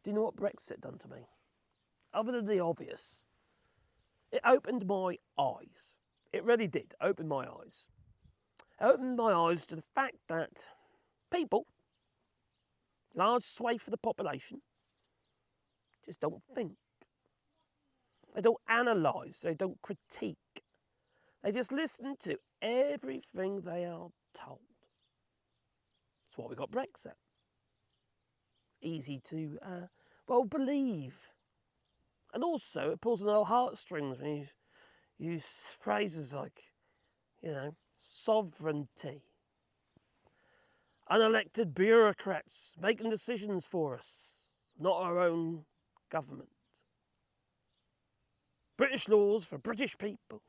Do you know what Brexit done to me? Other than the obvious, it opened my eyes. It really did open my eyes. It opened my eyes to the fact that people, large swathe of the population, just don't think. They don't analyse, they don't critique. They just listen to everything they are told. That's why we got Brexit. Easy to, believe. And also, it pulls on our heartstrings when you use phrases like, sovereignty. Unelected bureaucrats making decisions for us, not our own government. British laws for British people.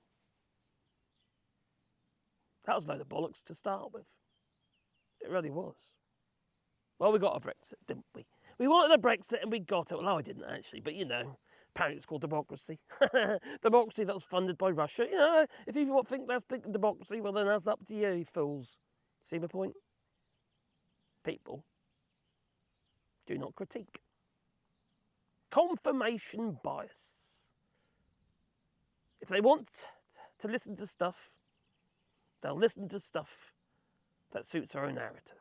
That was a load of bollocks to start with. It really was. Well, we got a Brexit, didn't we? We wanted a Brexit and we got it. Well, no, I didn't actually, but apparently it's called democracy. Democracy that was funded by Russia. If you think that's democracy, well then that's up to you, you fools. See my point? People do not critique. Confirmation bias. If they want to listen to stuff, they'll listen to stuff that suits their own narrative.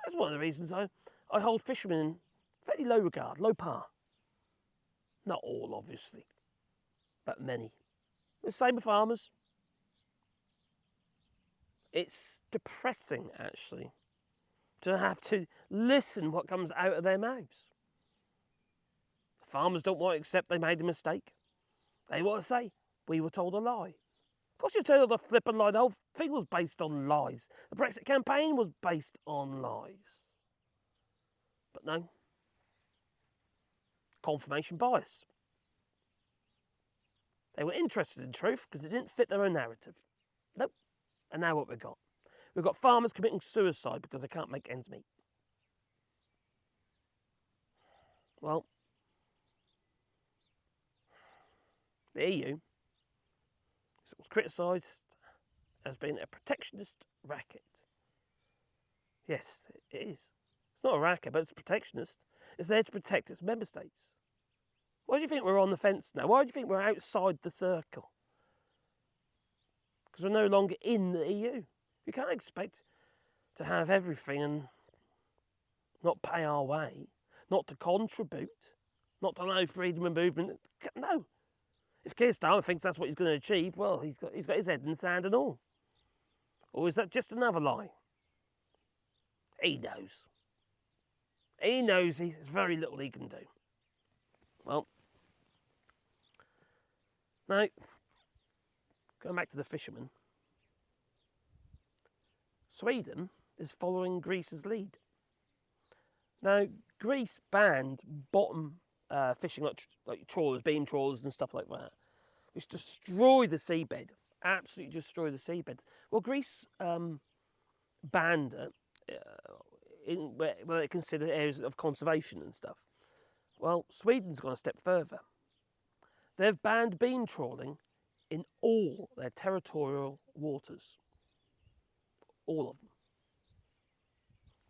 That's one of the reasons I hold fishermen in fairly low regard, low par. Not all, obviously, but many. The same with farmers. It's depressing, actually, to have to listen what comes out of their mouths. Farmers don't want to accept they made a mistake. They want to say, we were told a lie. Of course you're told a flippin' lie. The whole thing was based on lies. The Brexit campaign was based on lies. But no. Confirmation bias. They were interested in truth because it didn't fit their own narrative. Nope. And now what we've got? We've got farmers committing suicide because they can't make ends meet. Well, the EU was criticised as being a protectionist racket. Yes, it is. It's not a racket, but it's protectionist. It's there to protect its member states. Why do you think we're on the fence now? Why do you think we're outside the circle? Because we're no longer in the EU. You can't expect to have everything and not pay our way, not to contribute, not to allow freedom of movement. No. If Keir Starmer thinks that's what he's going to achieve, well, he's got his head in the sand and all. Or is that just another lie? He knows. He knows there's very little he can do. Well, now, going back to the fishermen, Sweden is following Greece's lead. Now, Greece banned bottom fishing like trawlers, beam trawlers and stuff like that, which destroy the seabed, absolutely destroy the seabed. Well, Greece banned it where they consider areas of conservation and stuff. Well, Sweden's gone a step further. They've banned beam trawling in all their territorial waters. All of them.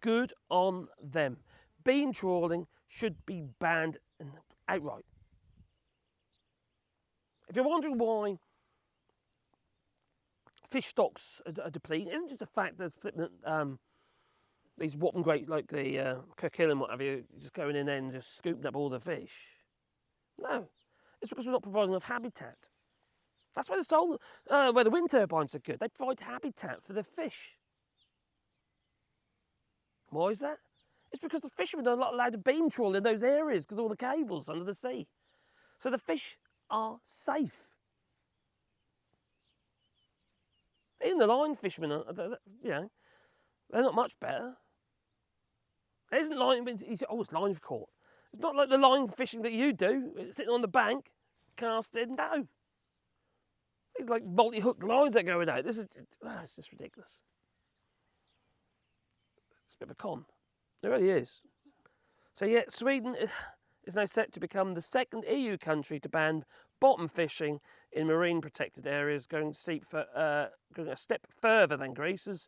Good on them. Beam trawling should be banned outright. If you're wondering why fish stocks are depleting, it isn't just a fact that these whopping great, like the Kirkhill and what have you, just going in there and just scooping up all the fish. No, it's because we're not providing enough habitat. That's why where the wind turbines are good. They provide habitat for the fish. Why is that? It's because the fishermen are not allowed to beam trawl in those areas because of all the cables under the sea. So the fish are safe. Even the line fishermen, they're not much better. There isn't line, it's line caught. It's not like the line fishing that you do, sitting on the bank, casting, no. It's like multi-hooked lines that are going out. It's just ridiculous. It's a bit of a con. It really is. So yeah, Sweden is now set to become the second EU country to ban bottom fishing in marine protected areas, going a step further than Greece's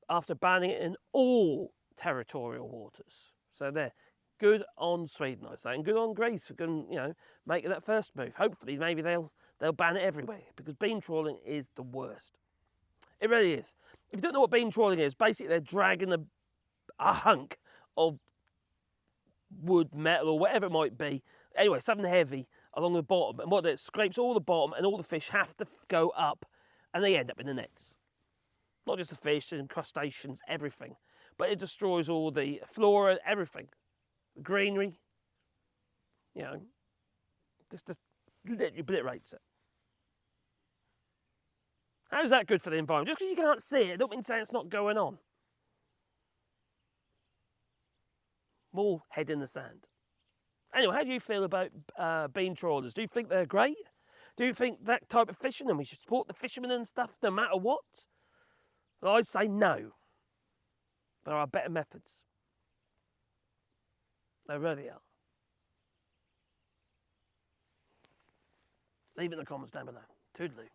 after banning it in all territorial waters. So there. Good on Sweden, I say, and good on Greece for making that first move. Hopefully, maybe they'll ban it everywhere, because beam trawling is the worst. It really is. If you don't know what beam trawling is, basically they're dragging a hunk of wood, metal, or whatever it might be. Anyway, something heavy along the bottom, and what it scrapes all the bottom, and all the fish have to go up, and they end up in the nets. Not just the fish and crustaceans, everything, but it destroys all the flora, everything, the greenery. Just literally obliterates it. How's that good for the environment? Just because you can't see it, don't mean to say it's not going on. More head in the sand. Anyway, how do you feel about beam trawlers? Do you think they're great? Do you think that type of fishing, and we should support the fishermen and stuff no matter what? Well, I'd say no. There are better methods. There really are. Leave it in the comments down below. Toodaloo.